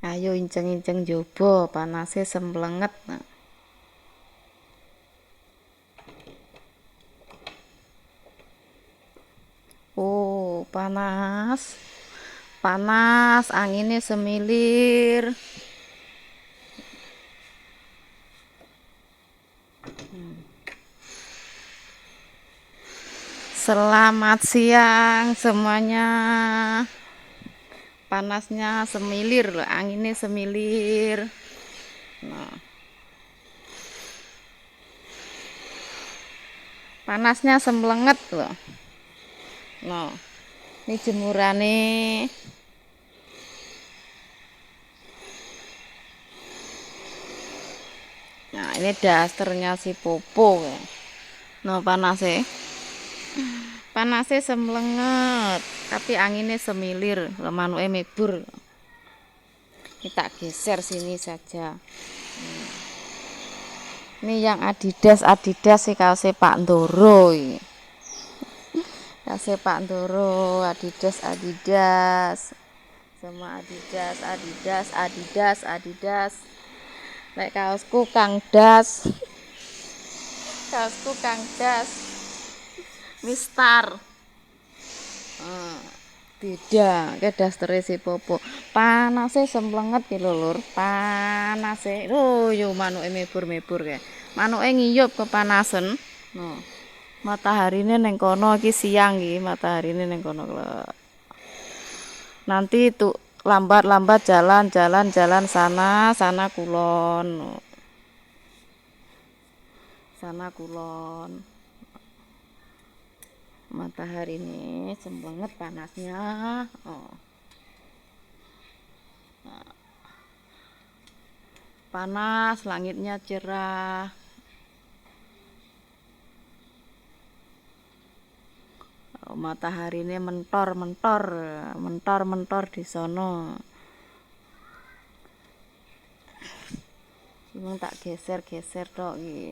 Ayo inceng-inceng jobo, panase semblenget. Nah. Oh, panas. Panas, anginnya semilir. Selamat siang semuanya. Panasnya semilir loh, anginnya semilir. Nah. Panasnya semblenget loh. Nah. Ini jemurane. Nah, ini dasternya si Popo. Nah, panasnya. Panasnya semblenget, tapi anginnya semilir. Manuke mebur. Kita geser sini saja. Ini yang Adidas sih kaosnya Pak Ndoro. Kaosnya Pak Ndoro, Adidas. Semua Adidas. Nek kaosku Kang Das. Mistar. Beda, ke dastere si Popo. Panase semblenget ki lho, Lur. Panase. Oh, yo manuke mebur-mebur kae. Manuke ngiyup kepanasen. No. Mataharine ning kono iki siang iki, mataharine ning kono. Nanti tuh lambat-lambat jalan sana kulon. Sana kulon. Matahari ini semblenget panasnya. Oh. Nah. Panas, langitnya cerah. Oh, matahari ini mentor di sono. Cuma tak geser tok iki.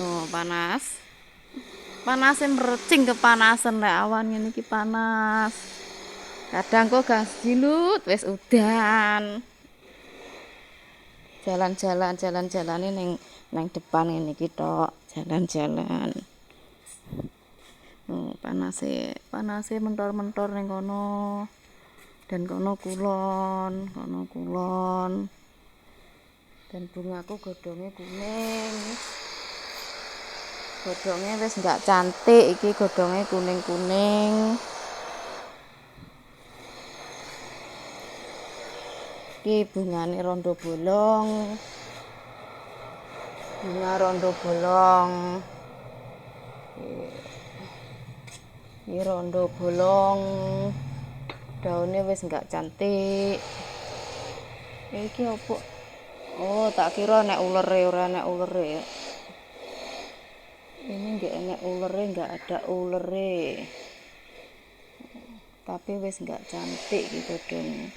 Oh, panas. Panasnya merecing kepanasan lek awan ngene iki panas. Kadang kok gang silut wis udan. Jalan-jalan ning depan ngene iki tok, jalan-jalan. Oh, panase mentor ning kono. Dan kono kulon. Dan bungaku godhonge kuning. Godhonge wis enggak cantik iki, godhonge kuning-kuning. Iki bungane rondo bolong. Bunga rondo bolong. Ini rondo bolong. Daunnya wis enggak cantik. Iki opo? Oh, tak kira nek ulere, ora nek ulere. Ini enggak ada ulere. Tapi wis enggak cantik iki godhongnya.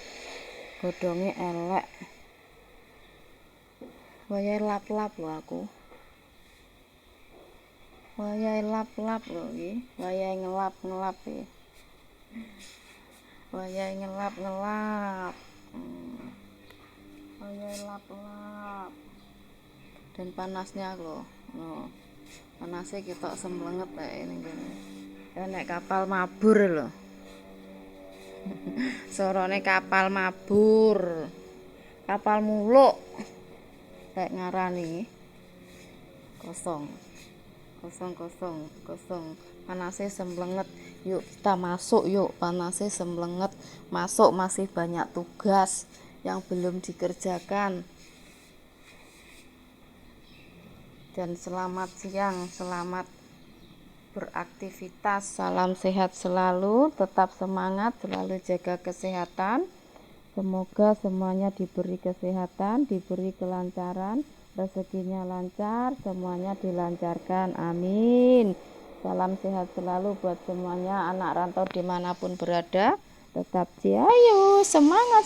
Godhongnya elek. Wayahe lap-lap lho aku. Wayahe lap-lap lho iki. Wayahe ngelap-ngelap iki. Wayahe ngelap-ngelap. Wayahe lap-lap. Dan panasnya lho. No. Panasnya kita semblenget kayak ini gini. Nek kapal mabur lho. Sorone kapal mabur. Kapal muluk. Kayak ngarani. Kosong. Panasnya semblenget. Yuk kita masuk yuk. Panasnya semblenget. Masuk, masih banyak tugas yang belum dikerjakan. Dan selamat siang, selamat beraktivitas, salam sehat selalu, tetap semangat, selalu jaga kesehatan. Semoga semuanya diberi kesehatan, diberi kelancaran, rezekinya lancar, semuanya dilancarkan, amin. Salam sehat selalu buat semuanya, anak rantau dimanapun berada. Tetap ciayu, semangat.